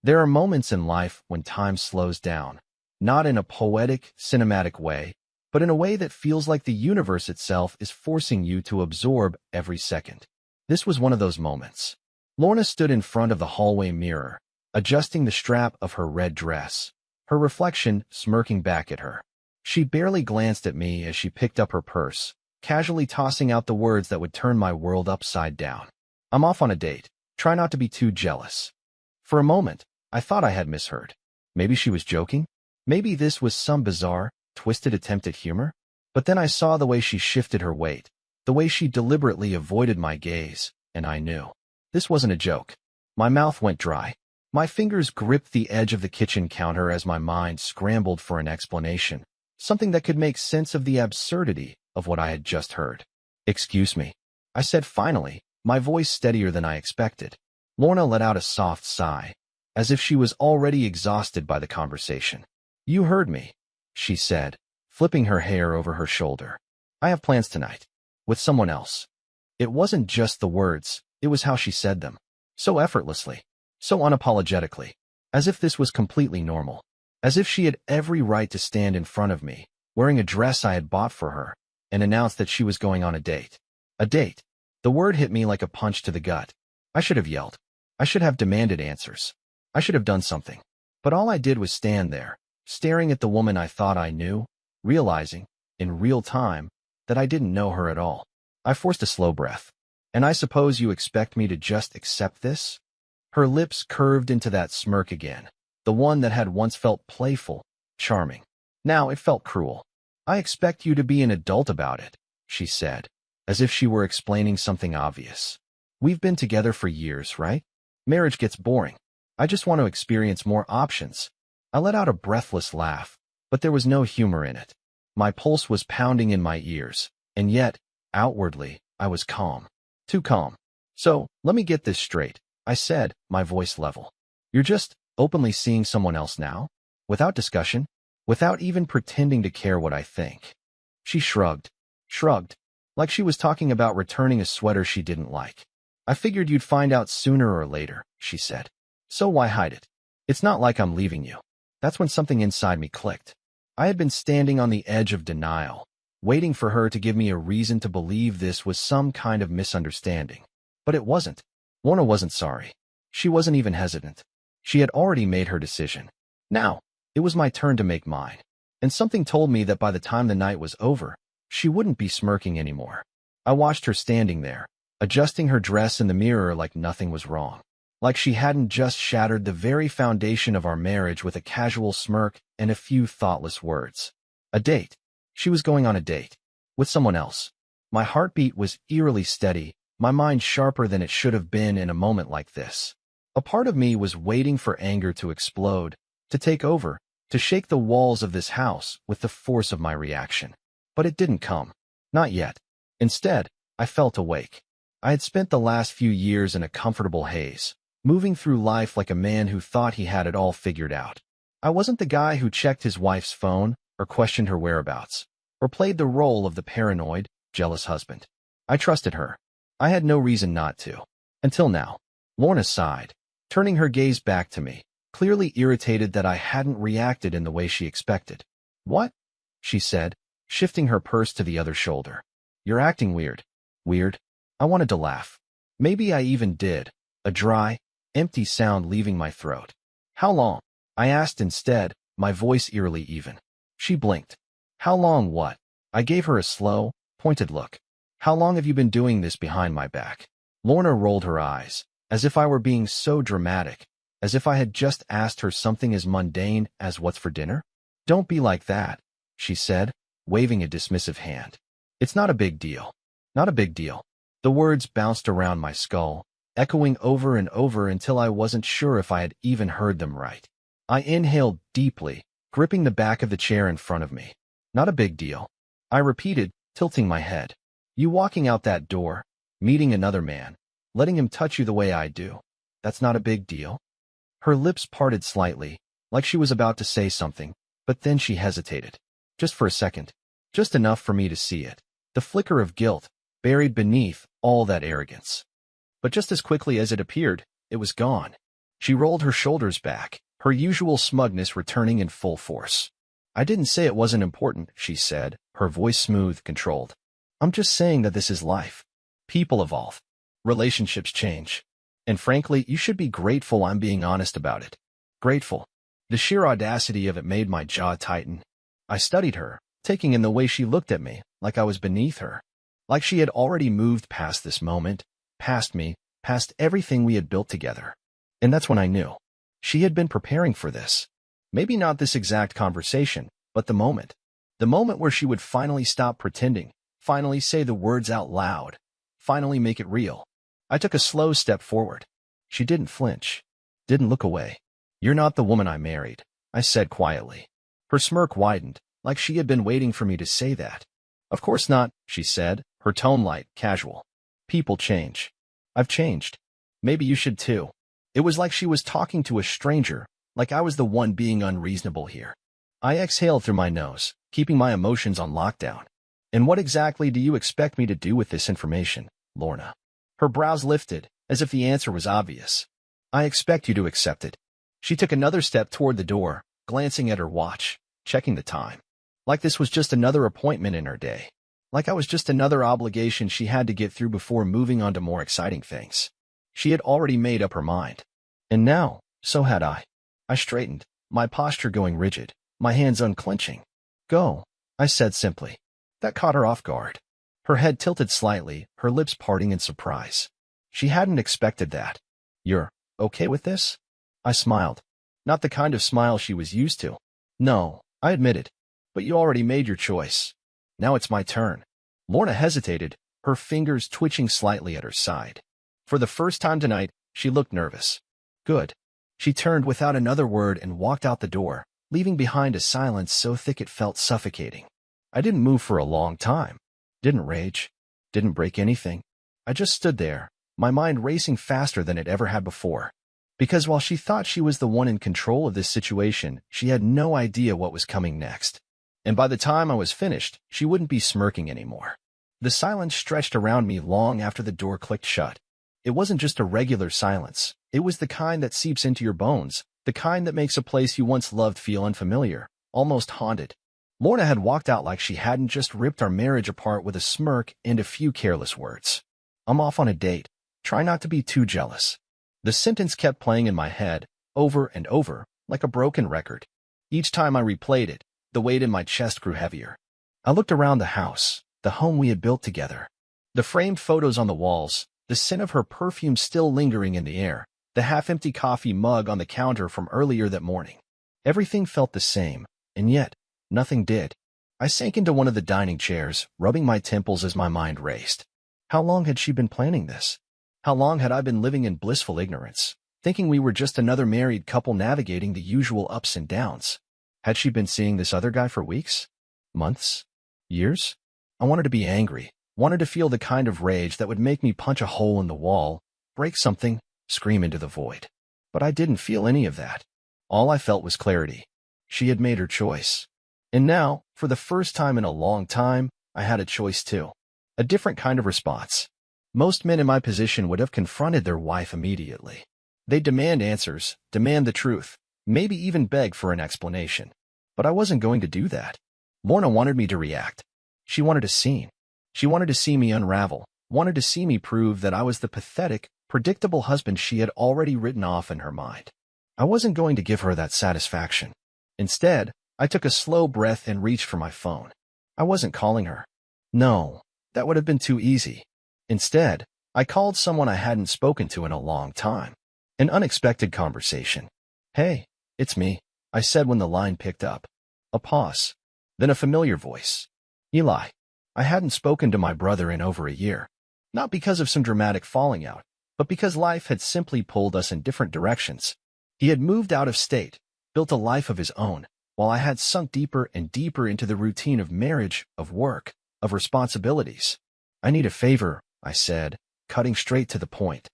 There are moments in life when time slows down, not in a poetic, cinematic way, but in a way that feels like the universe itself is forcing you to absorb every second. This was one of those moments. Lorna stood in front of the hallway mirror, adjusting the strap of her red dress, her reflection smirking back at her. She barely glanced at me as she picked up her purse, casually tossing out the words that would turn my world upside down. "I'm off on a date. Try not to be too jealous." For a moment, I thought I had misheard. Maybe she was joking? Maybe this was some bizarre, twisted attempt at humor? But then I saw the way she shifted her weight, the way she deliberately avoided my gaze, and I knew. This wasn't a joke. My mouth went dry. My fingers gripped the edge of the kitchen counter as my mind scrambled for an explanation, something that could make sense of the absurdity of what I had just heard. "Excuse me," I said finally, my voice steadier than I expected. Lorna let out a soft sigh, as if she was already exhausted by the conversation. "You heard me," she said, flipping her hair over her shoulder. "I have plans tonight. With someone else." It wasn't just the words, it was how she said them. So effortlessly, so unapologetically, as if this was completely normal. As if she had every right to stand in front of me, wearing a dress I had bought for her, and announce that she was going on a date. A date. The word hit me like a punch to the gut. I should have yelled. I should have demanded answers. I should have done something. But all I did was stand there, staring at the woman I thought I knew, realizing, in real time, that I didn't know her at all. I forced a slow breath. "And I suppose you expect me to just accept this?" Her lips curved into that smirk again, the one that had once felt playful, charming. Now it felt cruel. "I expect you to be an adult about it," she said, as if she were explaining something obvious. "We've been together for years, right? Marriage gets boring. I just want to experience more options." I let out a breathless laugh, but there was no humor in it. My pulse was pounding in my ears, and yet, outwardly, I was calm. Too calm. "So, let me get this straight," I said, my voice level. "You're just openly seeing someone else now? Without discussion? Without even pretending to care what I think?" She shrugged, like she was talking about returning a sweater she didn't like. "I figured you'd find out sooner or later," she said. "So why hide it? It's not like I'm leaving you." That's when something inside me clicked. I had been standing on the edge of denial, waiting for her to give me a reason to believe this was some kind of misunderstanding. But it wasn't. Lorna wasn't sorry. She wasn't even hesitant. She had already made her decision. Now, it was my turn to make mine. And something told me that by the time the night was over, she wouldn't be smirking anymore. I watched her standing there, adjusting her dress in the mirror like nothing was wrong. Like she hadn't just shattered the very foundation of our marriage with a casual smirk and a few thoughtless words. A date. She was going on a date. With someone else. My heartbeat was eerily steady, my mind sharper than it should have been in a moment like this. A part of me was waiting for anger to explode, to take over, to shake the walls of this house with the force of my reaction. But it didn't come. Not yet. Instead, I felt awake. I had spent the last few years in a comfortable haze, moving through life like a man who thought he had it all figured out. I wasn't the guy who checked his wife's phone or questioned her whereabouts, or played the role of the paranoid, jealous husband. I trusted her. I had no reason not to. Until now. Lorna sighed, turning her gaze back to me, clearly irritated that I hadn't reacted in the way she expected. "What?" she said, shifting her purse to the other shoulder. "You're acting weird." Weird? I wanted to laugh. Maybe I even did, a dry, empty sound leaving my throat. "How long?" I asked instead, my voice eerily even. She blinked. "How long what?" I gave her a slow, pointed look. "How long have you been doing this behind my back?" Lorna rolled her eyes, as if I were being so dramatic, as if I had just asked her something as mundane as what's for dinner. "Don't be like that," she said, waving a dismissive hand. "It's not a big deal. Not a big deal." The words bounced around my skull, echoing over and over until I wasn't sure if I had even heard them right. I inhaled deeply, gripping the back of the chair in front of me. "Not a big deal," I repeated, tilting my head. "You walking out that door, meeting another man, letting him touch you the way I do, that's not a big deal?" Her lips parted slightly, like she was about to say something, but then she hesitated. Just for a second. Just enough for me to see it. The flicker of guilt, buried beneath all that arrogance. But just as quickly as it appeared, it was gone. She rolled her shoulders back, her usual smugness returning in full force. I didn't say it wasn't important, she said, her voice smooth, controlled. I'm just saying that this is life. People evolve. Relationships change. And frankly, you should be grateful I'm being honest about it. Grateful. The sheer audacity of it made my jaw tighten. I studied her, taking in the way she looked at me, like I was beneath her. Like she had already moved past this moment, past me, past everything we had built together. And that's when I knew. She had been preparing for this. Maybe not this exact conversation, but the moment. The moment where she would finally stop pretending, finally say the words out loud, finally make it real. I took a slow step forward. She didn't flinch, didn't look away. You're not the woman I married, I said quietly. Her smirk widened, like she had been waiting for me to say that. Of course not, she said, her tone light, casual. People change. I've changed. Maybe you should too. It was like she was talking to a stranger, like I was the one being unreasonable here. I exhaled through my nose, keeping my emotions on lockdown. And what exactly do you expect me to do with this information, Lorna? Her brows lifted, as if the answer was obvious. I expect you to accept it. She took another step toward the door, glancing at her watch, checking the time. Like this was just another appointment in her day. Like I was just another obligation she had to get through before moving on to more exciting things. She had already made up her mind. And now, so had I. I straightened, my posture going rigid, my hands unclenching. Go, I said simply. That caught her off guard. Her head tilted slightly, her lips parting in surprise. She hadn't expected that. You're okay with this? I smiled. Not the kind of smile she was used to. No, I admitted. But you already made your choice. Now it's my turn. Lorna hesitated, her fingers twitching slightly at her side. For the first time tonight, she looked nervous. Good. She turned without another word and walked out the door, leaving behind a silence so thick it felt suffocating. I didn't move for a long time. Didn't rage. Didn't break anything. I just stood there, my mind racing faster than it ever had before. Because while she thought she was the one in control of this situation, she had no idea what was coming next. And by the time I was finished, she wouldn't be smirking anymore. The silence stretched around me long after the door clicked shut. It wasn't just a regular silence. It was the kind that seeps into your bones, the kind that makes a place you once loved feel unfamiliar, almost haunted. Lorna had walked out like she hadn't just ripped our marriage apart with a smirk and a few careless words. I'm off on a date. Try not to be too jealous. The sentence kept playing in my head, over and over, like a broken record. Each time I replayed it, the weight in my chest grew heavier. I looked around the house, the home we had built together. The framed photos on the walls, the scent of her perfume still lingering in the air, the half-empty coffee mug on the counter from earlier that morning. Everything felt the same, and yet, nothing did. I sank into one of the dining chairs, rubbing my temples as my mind raced. How long had she been planning this? How long had I been living in blissful ignorance, thinking we were just another married couple navigating the usual ups and downs? Had she been seeing this other guy for weeks? Months? Years? I wanted to be angry, wanted to feel the kind of rage that would make me punch a hole in the wall, break something, scream into the void. But I didn't feel any of that. All I felt was clarity. She had made her choice. And now, for the first time in a long time, I had a choice too. A different kind of response. Most men in my position would have confronted their wife immediately. They'd demand answers, demand the truth, maybe even beg for an explanation. But I wasn't going to do that. Lorna wanted me to react. She wanted a scene. She wanted to see me unravel, wanted to see me prove that I was the pathetic, predictable husband she had already written off in her mind. I wasn't going to give her that satisfaction. Instead, I took a slow breath and reached for my phone. I wasn't calling her. No, that would have been too easy. Instead, I called someone I hadn't spoken to in a long time. An unexpected conversation. Hey, it's me, I said when the line picked up. A pause. Then a familiar voice. Eli. I hadn't spoken to my brother in over a year. Not because of some dramatic falling out, but because life had simply pulled us in different directions. He had moved out of state, built a life of his own, while I had sunk deeper and deeper into the routine of marriage, of work, of responsibilities. I need a favor, I said, cutting straight to the point.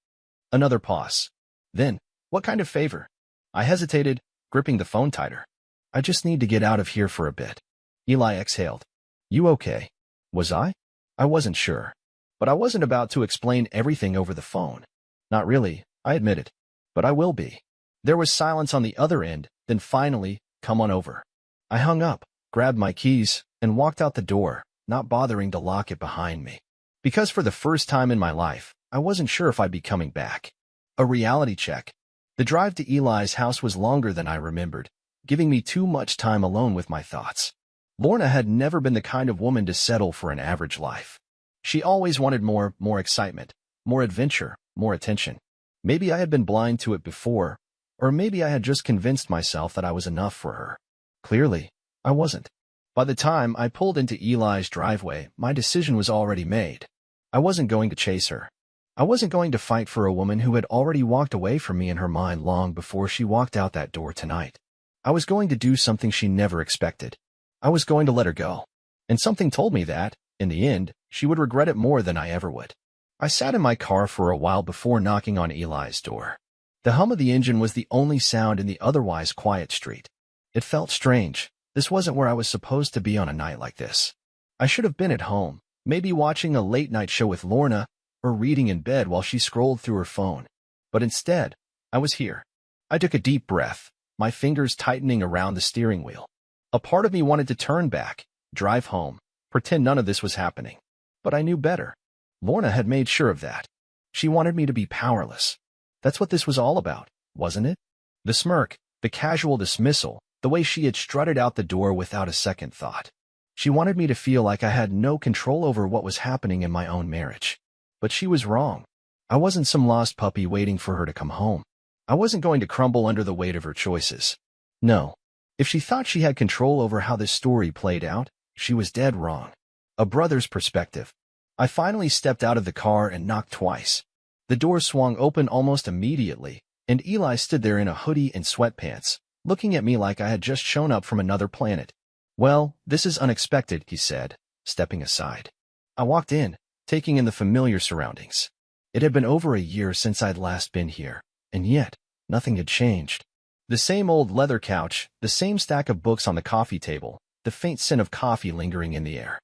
Another pause. Then, what kind of favor? I hesitated, gripping the phone tighter. I just need to get out of here for a bit. Eli exhaled. You okay? Was I? I wasn't sure. But I wasn't about to explain everything over the phone. Not really, I admitted. But I will be. There was silence on the other end, then finally, "Come on over." I hung up, grabbed my keys, and walked out the door, not bothering to lock it behind me. Because for the first time in my life, I wasn't sure if I'd be coming back. A reality check. The drive to Eli's house was longer than I remembered, giving me too much time alone with my thoughts. Lorna had never been the kind of woman to settle for an average life. She always wanted more excitement, more adventure, more attention. Maybe I had been blind to it before, or maybe I had just convinced myself that I was enough for her. Clearly, I wasn't. By the time I pulled into Eli's driveway, my decision was already made. I wasn't going to chase her. I wasn't going to fight for a woman who had already walked away from me in her mind long before she walked out that door tonight. I was going to do something she never expected. I was going to let her go. And something told me that, in the end, she would regret it more than I ever would. I sat in my car for a while before knocking on Eli's door. The hum of the engine was the only sound in the otherwise quiet street. It felt strange. This wasn't where I was supposed to be on a night like this. I should have been at home, maybe watching a late-night show with Lorna, or reading in bed while she scrolled through her phone. But instead, I was here. I took a deep breath, my fingers tightening around the steering wheel. A part of me wanted to turn back, drive home, pretend none of this was happening. But I knew better. Lorna had made sure of that. She wanted me to be powerless. That's what this was all about, wasn't it? The smirk, the casual dismissal, the way she had strutted out the door without a second thought. She wanted me to feel like I had no control over what was happening in my own marriage. But she was wrong. I wasn't some lost puppy waiting for her to come home. I wasn't going to crumble under the weight of her choices. No. If she thought she had control over how this story played out, she was dead wrong. A brother's perspective. I finally stepped out of the car and knocked twice. The door swung open almost immediately, and Eli stood there in a hoodie and sweatpants, looking at me like I had just shown up from another planet. "Well, this is unexpected," he said, stepping aside. I walked in, taking in the familiar surroundings. It had been over a year since I'd last been here, and yet, nothing had changed. The same old leather couch, the same stack of books on the coffee table, the faint scent of coffee lingering in the air.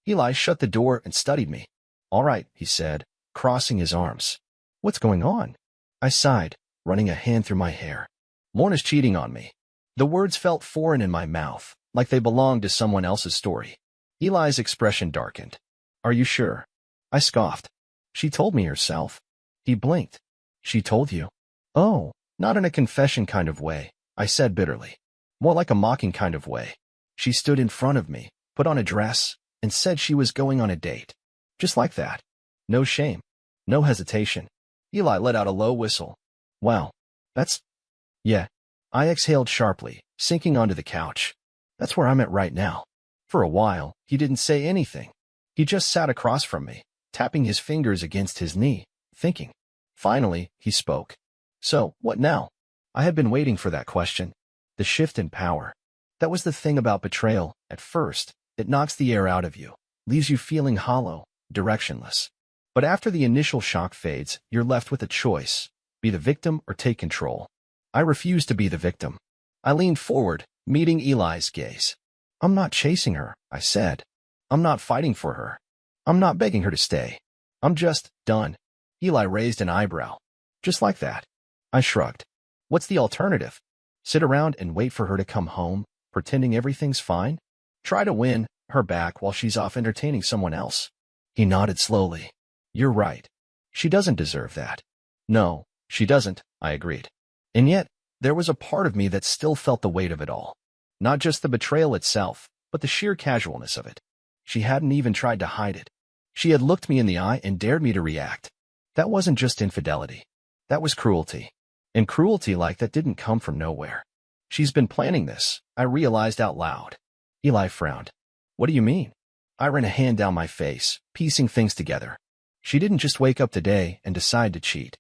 Eli shut the door and studied me. "All right," he said, crossing his arms. "What's going on?" I sighed, running a hand through my hair. "Lorna's cheating on me." The words felt foreign in my mouth, like they belonged to someone else's story. Eli's expression darkened. "Are you sure?" I scoffed. "She told me herself." He blinked. "She told you?" "Oh, not in a confession kind of way," I said bitterly. "More like a mocking kind of way. She stood in front of me, put on a dress, and said she was going on a date. Just like that. No shame. No hesitation." Eli let out a low whistle. "Wow. That's... Yeah." I exhaled sharply, sinking onto the couch. That's where I'm at right now. For a while, he didn't say anything. He just sat across from me, tapping his fingers against his knee, thinking. Finally, he spoke. "So, what now?" I had been waiting for that question. The shift in power. That was the thing about betrayal. At first, it knocks the air out of you, leaves you feeling hollow, directionless. But after the initial shock fades, you're left with a choice. Be the victim or take control. I refused to be the victim. I leaned forward, meeting Eli's gaze. "I'm not chasing her," I said. "I'm not fighting for her. I'm not begging her to stay. I'm just done." Eli raised an eyebrow. "Just like that?" I shrugged. "What's the alternative? Sit around and wait for her to come home, pretending everything's fine? Try to win her back while she's off entertaining someone else?" He nodded slowly. "You're right. She doesn't deserve that." "No, she doesn't," I agreed. And yet, there was a part of me that still felt the weight of it all. Not just the betrayal itself, but the sheer casualness of it. She hadn't even tried to hide it. She had looked me in the eye and dared me to react. That wasn't just infidelity. That was cruelty. And cruelty like that didn't come from nowhere. "She's been planning this," I realized out loud. Eli frowned. "What do you mean?" I ran a hand down my face, piecing things together. "She didn't just wake up today and decide to cheat.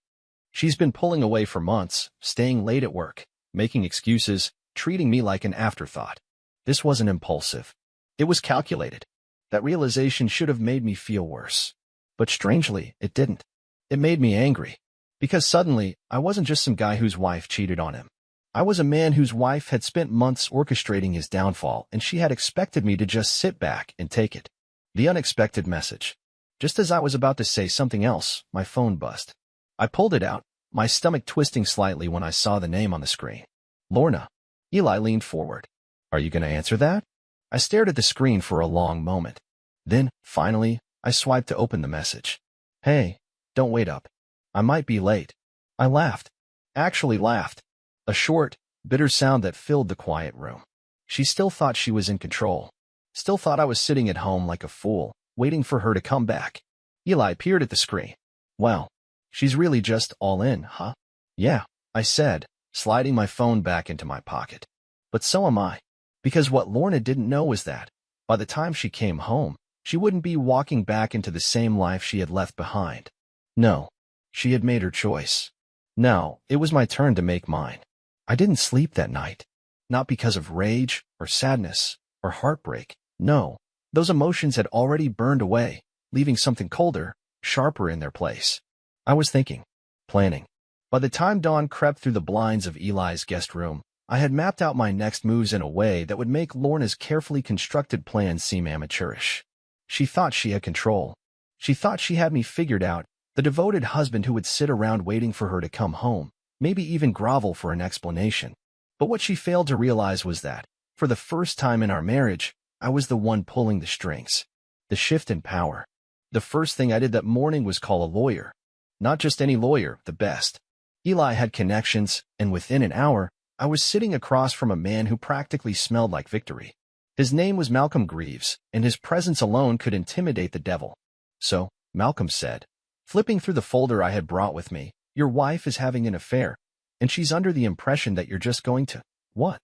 She's been pulling away for months, staying late at work, making excuses, treating me like an afterthought. This wasn't impulsive. It was calculated. That realization should have made me feel worse. But strangely, it didn't. It made me angry. Because suddenly, I wasn't just some guy whose wife cheated on him. I was a man whose wife had spent months orchestrating his downfall, and she had expected me to just sit back and take it. The unexpected message. Just as I was about to say something else, my phone buzzed. I pulled it out, my stomach twisting slightly when I saw the name on the screen. Lorna. Eli leaned forward. Are you going to answer that? I stared at the screen for a long moment. Then, finally, I swiped to open the message. Hey, don't wait up. I might be late. I laughed. Actually laughed. A short, bitter sound that filled the quiet room. She still thought she was in control. Still thought I was sitting at home like a fool, waiting for her to come back. Eli peered at the screen. Well, she's really just all in, huh? Yeah, I said, sliding my phone back into my pocket. But so am I. Because what Lorna didn't know was that, by the time she came home, she wouldn't be walking back into the same life she had left behind. No, she had made her choice. Now, it was my turn to make mine. I didn't sleep that night. Not because of rage, or sadness, or heartbreak. No, those emotions had already burned away, leaving something colder, sharper in their place. I was thinking. Planning. By the time dawn crept through the blinds of Eli's guest room, I had mapped out my next moves in a way that would make Lorna's carefully constructed plans seem amateurish. She thought she had control. She thought she had me figured out, the devoted husband who would sit around waiting for her to come home, maybe even grovel for an explanation. But what she failed to realize was that, for the first time in our marriage, I was the one pulling the strings. The shift in power. The first thing I did that morning was call a lawyer. Not just any lawyer, the best. Eli had connections, and within an hour, I was sitting across from a man who practically smelled like victory. His name was Malcolm Greaves, and his presence alone could intimidate the devil. So, Malcolm said, flipping through the folder I had brought with me, your wife is having an affair, and she's under the impression that you're just going to, what?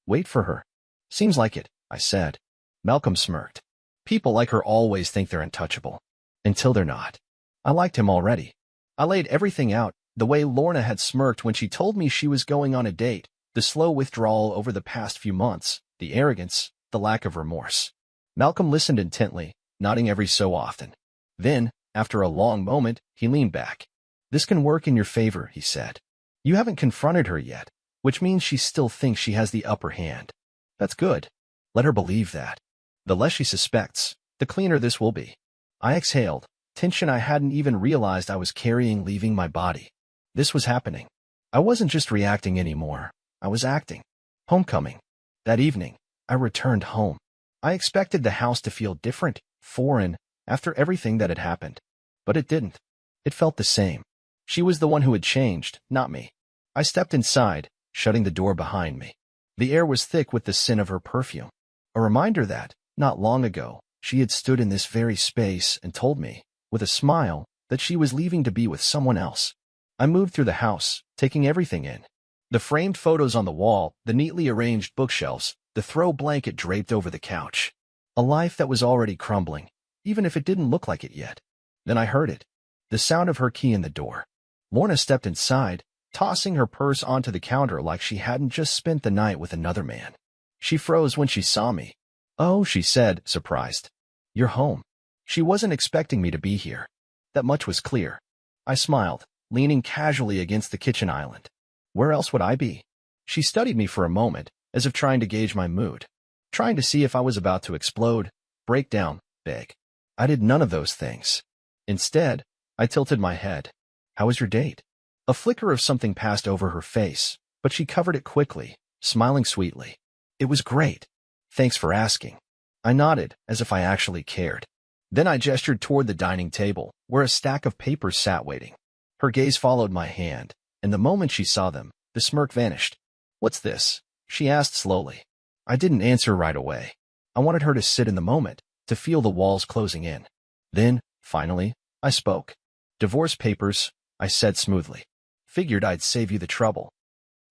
Wait for her. Seems like it, I said. Malcolm smirked. People like her always think they're untouchable. Until they're not. I liked him already. I laid everything out, the way Lorna had smirked when she told me she was going on a date, the slow withdrawal over the past few months, the arrogance, the lack of remorse. Malcolm listened intently, nodding every so often. Then, after a long moment, he leaned back. This can work in your favor, he said. You haven't confronted her yet, which means she still thinks she has the upper hand. That's good. Let her believe that. The less she suspects, the cleaner this will be. I exhaled, tension I hadn't even realized I was carrying leaving my body. This was happening. I wasn't just reacting anymore. I was acting. Homecoming. That evening, I returned home. I expected the house to feel different, foreign, after everything that had happened. But it didn't. It felt the same. She was the one who had changed, not me. I stepped inside, shutting the door behind me. The air was thick with the scent of her perfume. A reminder that, not long ago, she had stood in this very space and told me, with a smile, that she was leaving to be with someone else. I moved through the house, taking everything in. The framed photos on the wall, the neatly arranged bookshelves, the throw blanket draped over the couch. A life that was already crumbling, even if it didn't look like it yet. Then I heard it. The sound of her key in the door. Lorna stepped inside, tossing her purse onto the counter like she hadn't just spent the night with another man. She froze when she saw me. Oh, she said, surprised. You're home. She wasn't expecting me to be here. That much was clear. I smiled, leaning casually against the kitchen island. Where else would I be? She studied me for a moment, as if trying to gauge my mood. Trying to see if I was about to explode, break down, beg. I did none of those things. Instead, I tilted my head. How was your date? A flicker of something passed over her face, but she covered it quickly, smiling sweetly. It was great. Thanks for asking. I nodded, as if I actually cared. Then I gestured toward the dining table, where a stack of papers sat waiting. Her gaze followed my hand, and the moment she saw them, the smirk vanished. What's this? She asked slowly. I didn't answer right away. I wanted her to sit in the moment, to feel the walls closing in. Then, finally, I spoke. Divorce papers, I said smoothly. Figured I'd save you the trouble.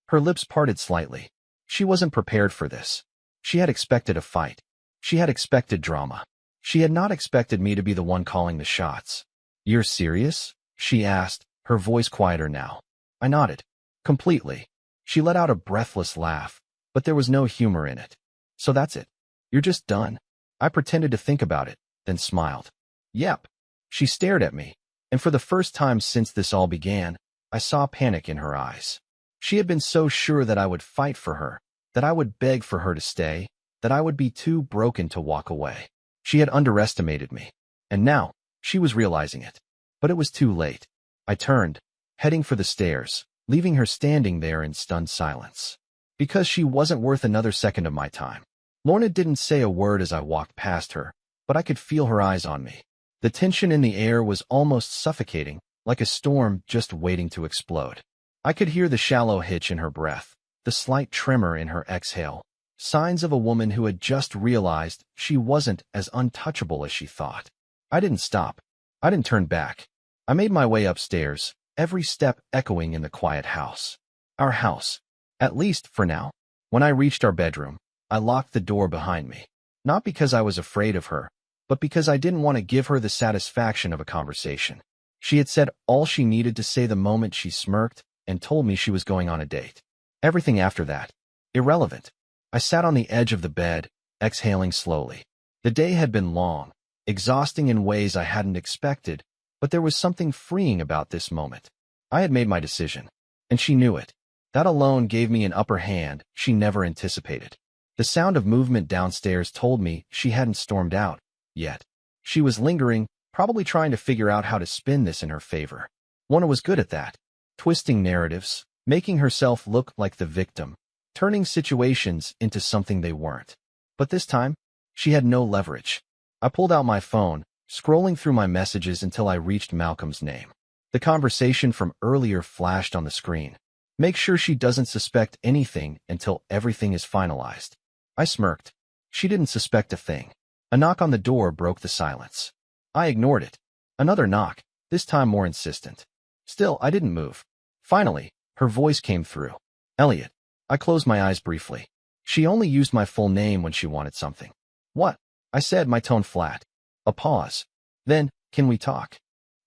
Her lips parted slightly. She wasn't prepared for this. She had expected a fight. She had expected drama. She had not expected me to be the one calling the shots. You're serious? She asked, her voice quieter now. I nodded. Completely. She let out a breathless laugh, but there was no humor in it. So that's it. You're just done. I pretended to think about it, then smiled. Yep. She stared at me, and for the first time since this all began, I saw panic in her eyes. She had been so sure that I would fight for her, that I would beg for her to stay, that I would be too broken to walk away. She had underestimated me, and now she was realizing it. But it was too late. I turned, heading for the stairs, leaving her standing there in stunned silence. Because she wasn't worth another second of my time. Lorna didn't say a word as I walked past her, but I could feel her eyes on me. The tension in the air was almost suffocating, like a storm just waiting to explode. I could hear the shallow hitch in her breath, the slight tremor in her exhale, signs of a woman who had just realized she wasn't as untouchable as she thought. I didn't stop. I didn't turn back. I made my way upstairs, every step echoing in the quiet house. Our house. At least for now. When I reached our bedroom, I locked the door behind me. Not because I was afraid of her, but because I didn't want to give her the satisfaction of a conversation. She had said all she needed to say the moment she smirked and told me she was going on a date. Everything after that, irrelevant. I sat on the edge of the bed, exhaling slowly. The day had been long, exhausting in ways I hadn't expected, but there was something freeing about this moment. I had made my decision, and she knew it. That alone gave me an upper hand she never anticipated. The sound of movement downstairs told me she hadn't stormed out yet. She was lingering, probably trying to figure out how to spin this in her favor. Lorna was good at that, twisting narratives, making herself look like the victim, turning situations into something they weren't. But this time, she had no leverage. I pulled out my phone, scrolling through my messages until I reached Malcolm's name. The conversation from earlier flashed on the screen. Make sure she doesn't suspect anything until everything is finalized. I smirked. She didn't suspect a thing. A knock on the door broke the silence. I ignored it. Another knock, this time more insistent. Still, I didn't move. Finally, her voice came through. Elliot. I closed my eyes briefly. She only used my full name when she wanted something. What? I said, my tone flat. A pause. Then, can we talk?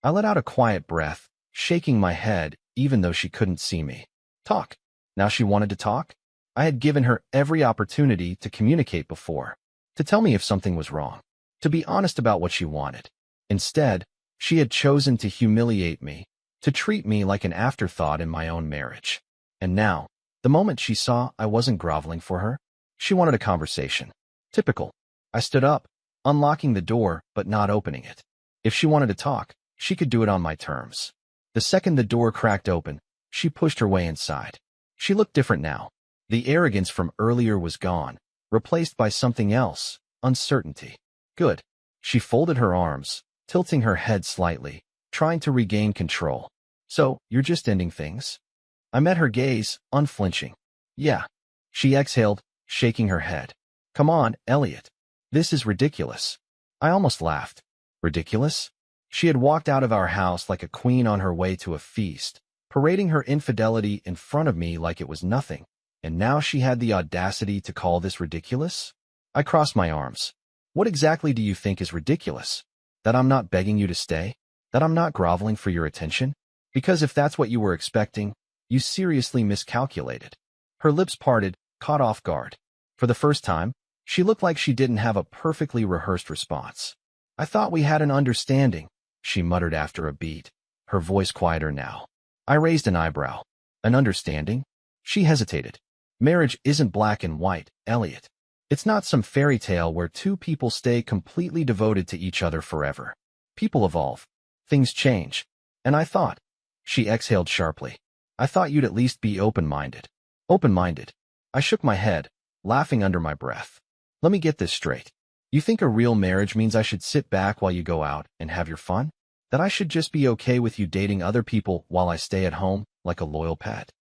I let out a quiet breath, shaking my head, even though she couldn't see me. Talk. Now she wanted to talk? I had given her every opportunity to communicate before, to tell me if something was wrong, to be honest about what she wanted. Instead, she had chosen to humiliate me, to treat me like an afterthought in my own marriage. And now, the moment she saw I wasn't groveling for her, she wanted a conversation. Typical. I stood up, unlocking the door but not opening it. If she wanted to talk, she could do it on my terms. The second the door cracked open, she pushed her way inside. She looked different now. The arrogance from earlier was gone, replaced by something else, uncertainty. Good. She folded her arms, tilting her head slightly, trying to regain control. So, you're just ending things? I met her gaze, unflinching. Yeah. She exhaled, shaking her head. Come on, Elliot. This is ridiculous. I almost laughed. Ridiculous? She had walked out of our house like a queen on her way to a feast, parading her infidelity in front of me like it was nothing. And now she had the audacity to call this ridiculous? I crossed my arms. What exactly do you think is ridiculous? That I'm not begging you to stay? That I'm not groveling for your attention? Because if that's what you were expecting, you seriously miscalculated. Her lips parted, caught off guard. For the first time, she looked like she didn't have a perfectly rehearsed response. I thought we had an understanding, she muttered after a beat, her voice quieter now. I raised an eyebrow. An understanding? She hesitated. Marriage isn't black and white, Elliot. It's not some fairy tale where two people stay completely devoted to each other forever. People evolve. Things change. And I thought. She exhaled sharply. I thought you'd at least be open-minded. Open-minded. I shook my head, laughing under my breath. Let me get this straight. You think a real marriage means I should sit back while you go out and have your fun? That I should just be okay with you dating other people while I stay at home, like a loyal pet?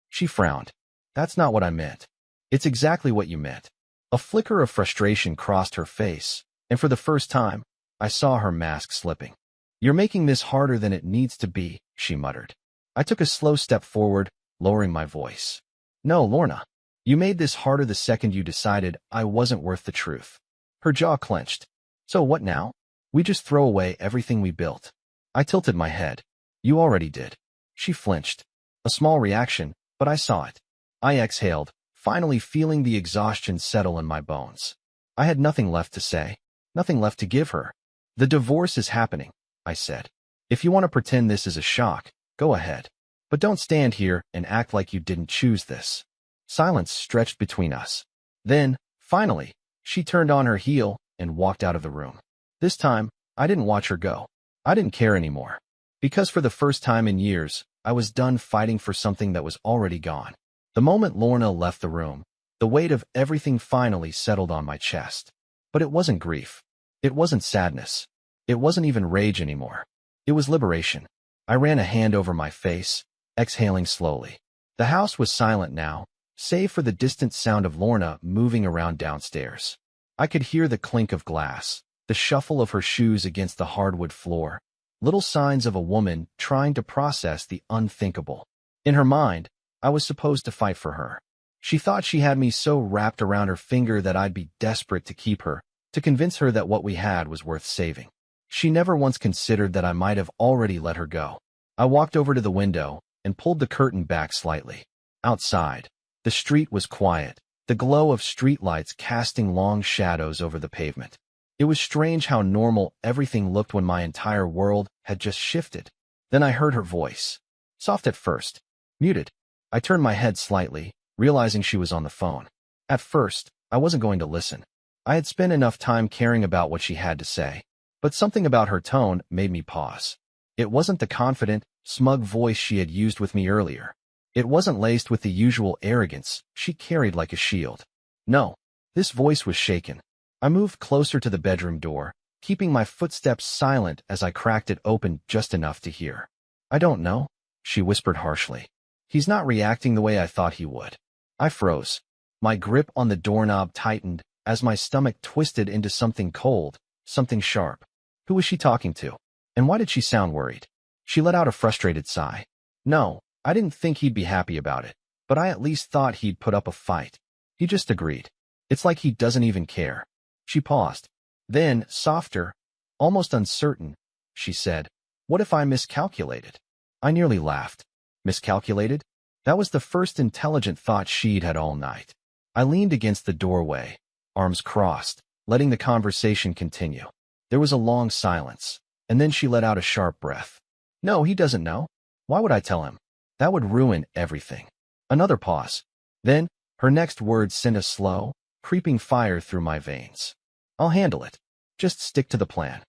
She frowned. That's not what I meant. It's exactly what you meant. A flicker of frustration crossed her face, and for the first time, I saw her mask slipping. You're making this harder than it needs to be, she muttered. I took a slow step forward, lowering my voice. No, Lorna. You made this harder the second you decided I wasn't worth the truth. Her jaw clenched. So what now? We just throw away everything we built. I tilted my head. You already did. She flinched. A small reaction, but I saw it. I exhaled, finally feeling the exhaustion settle in my bones. I had nothing left to say, nothing left to give her. The divorce is happening, I said. If you want to pretend this is a shock, go ahead. But don't stand here and act like you didn't choose this. Silence stretched between us. Then, finally, she turned on her heel and walked out of the room. This time, I didn't watch her go. I didn't care anymore. Because for the first time in years, I was done fighting for something that was already gone. The moment Lorna left the room, the weight of everything finally settled on my chest. But it wasn't grief. It wasn't sadness. It wasn't even rage anymore. It was liberation. I ran a hand over my face, exhaling slowly. The house was silent now, save for the distant sound of Lorna moving around downstairs. I could hear the clink of glass, the shuffle of her shoes against the hardwood floor, little signs of a woman trying to process the unthinkable. In her mind, I was supposed to fight for her. She thought she had me so wrapped around her finger that I'd be desperate to keep her, to convince her that what we had was worth saving. She never once considered that I might have already let her go. I walked over to the window and pulled the curtain back slightly. Outside, the street was quiet, the glow of streetlights casting long shadows over the pavement. It was strange how normal everything looked when my entire world had just shifted. Then I heard her voice. Soft at first, muted. I turned my head slightly, realizing she was on the phone. At first, I wasn't going to listen. I had spent enough time caring about what she had to say. But something about her tone made me pause. It wasn't the confident, smug voice she had used with me earlier. It wasn't laced with the usual arrogance she carried like a shield. No, this voice was shaken. I moved closer to the bedroom door, keeping my footsteps silent as I cracked it open just enough to hear. I don't know, she whispered harshly. He's not reacting the way I thought he would. I froze. My grip on the doorknob tightened as my stomach twisted into something cold, something sharp. Who was she talking to? And why did she sound worried? She let out a frustrated sigh. No, I didn't think he'd be happy about it, but I at least thought he'd put up a fight. He just agreed. It's like he doesn't even care. She paused. Then, softer, almost uncertain, she said, "What if I miscalculated?" I nearly laughed. Miscalculated? That was the first intelligent thought she'd had all night. I leaned against the doorway, arms crossed, letting the conversation continue. There was a long silence, and then she let out a sharp breath. No, he doesn't know. Why would I tell him? That would ruin everything. Another pause. Then, her next words sent a slow, creeping fire through my veins. I'll handle it. Just stick to the plan.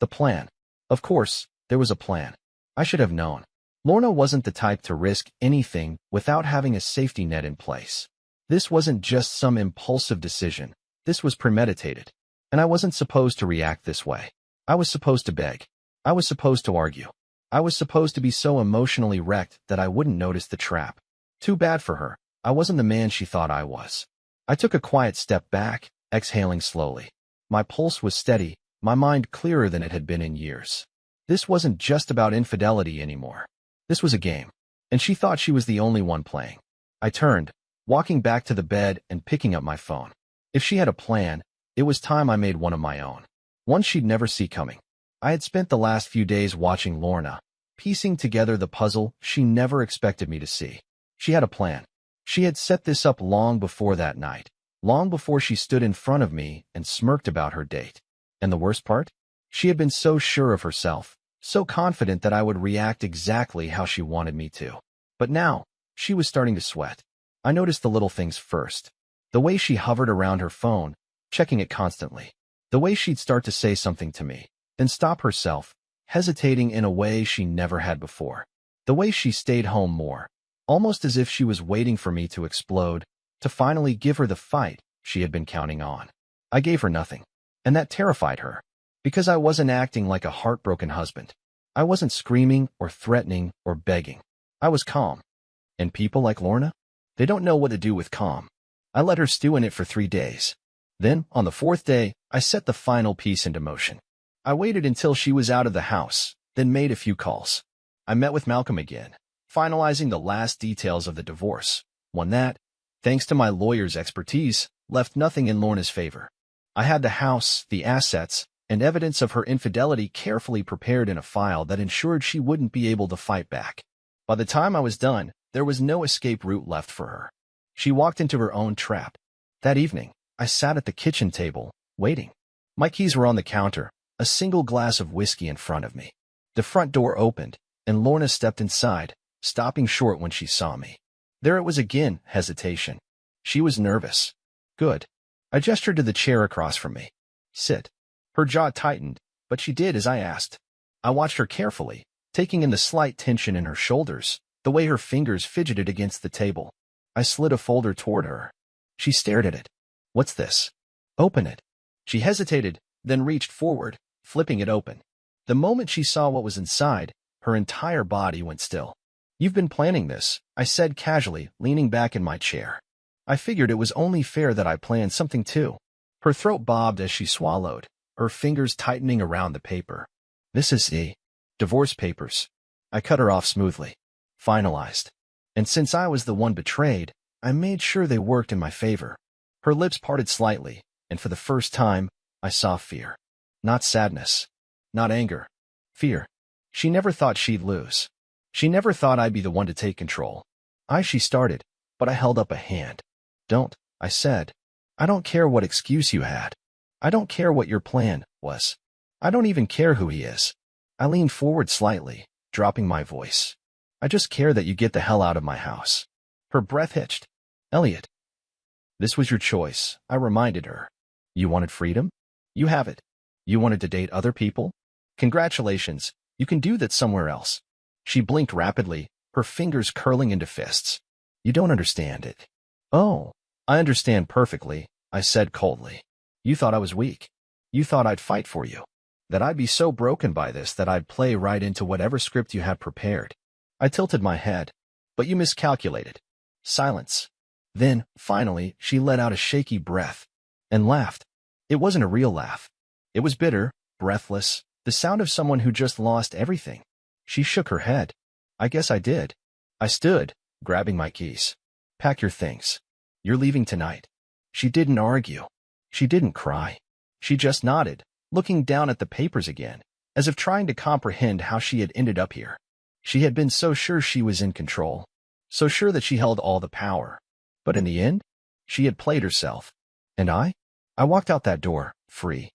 The plan. Of course, there was a plan. I should have known. Lorna wasn't the type to risk anything without having a safety net in place. This wasn't just some impulsive decision. This was premeditated. And I wasn't supposed to react this way. I was supposed to beg. I was supposed to argue. I was supposed to be so emotionally wrecked that I wouldn't notice the trap. Too bad for her. I wasn't the man she thought I was. I took a quiet step back, exhaling slowly. My pulse was steady, my mind clearer than it had been in years. This wasn't just about infidelity anymore. This was a game, and she thought she was the only one playing. I turned, walking back to the bed and picking up my phone. If she had a plan, it was time I made one of my own. One she'd never see coming. I had spent the last few days watching Lorna, piecing together the puzzle she never expected me to see. She had a plan. She had set this up long before that night, long before she stood in front of me and smirked about her date. And the worst part? She had been so sure of herself, so confident that I would react exactly how she wanted me to. But now, she was starting to sweat. I noticed the little things first. The way she hovered around her phone, checking it constantly. The way she'd start to say something to me, then stop herself, hesitating in a way she never had before. The way she stayed home more, almost as if she was waiting for me to explode, to finally give her the fight she had been counting on. I gave her nothing, and that terrified her, because I wasn't acting like a heartbroken husband. I wasn't screaming or threatening or begging. I was calm. And people like Lorna? They don't know what to do with calm. I let her stew in it for 3 days. Then, on the 4th day, I set the final piece into motion. I waited until she was out of the house, then made a few calls. I met with Malcolm again, finalizing the last details of the divorce, one that, thanks to my lawyer's expertise, left nothing in Lorna's favor. I had the house, the assets, and evidence of her infidelity carefully prepared in a file that ensured she wouldn't be able to fight back. By the time I was done, there was no escape route left for her. She walked into her own trap. That evening, I sat at the kitchen table, waiting. My keys were on the counter, a single glass of whiskey in front of me. The front door opened, and Lorna stepped inside, stopping short when she saw me. There it was again, hesitation. She was nervous. Good. I gestured to the chair across from me. Sit. Her jaw tightened, but she did as I asked. I watched her carefully, taking in the slight tension in her shoulders, the way her fingers fidgeted against the table. I slid a folder toward her. She stared at it. What's this? Open it. She hesitated, then reached forward, flipping it open. The moment she saw what was inside, her entire body went still. You've been planning this, I said casually, leaning back in my chair. I figured it was only fair that I planned something too. Her throat bobbed as she swallowed, her fingers tightening around the paper. This is the divorce papers. I cut her off smoothly. Finalized. And since I was the one betrayed, I made sure they worked in my favor. Her lips parted slightly, and for the first time, I saw fear. Not sadness. Not anger. Fear. She never thought she'd lose. She never thought I'd be the one to take control. She started, but I held up a hand. Don't, I said. I don't care what excuse you had. I don't care what your plan was. I don't even care who he is. I leaned forward slightly, dropping my voice. I just care that you get the hell out of my house. Her breath hitched. Elliot. This was your choice, I reminded her. You wanted freedom? You have it. You wanted to date other people? Congratulations, you can do that somewhere else. She blinked rapidly, her fingers curling into fists. You don't understand it. Oh, I understand perfectly, I said coldly. You thought I was weak. You thought I'd fight for you. That I'd be so broken by this that I'd play right into whatever script you had prepared. I tilted my head. But you miscalculated. Silence. Then, finally, she let out a shaky breath and laughed. It wasn't a real laugh. It was bitter, breathless, the sound of someone who just lost everything. She shook her head. I guess I did. I stood, grabbing my keys. Pack your things. You're leaving tonight. She didn't argue. She didn't cry. She just nodded, looking down at the papers again, as if trying to comprehend how she had ended up here. She had been so sure she was in control, so sure that she held all the power. But in the end, she had played herself. And I walked out that door, free.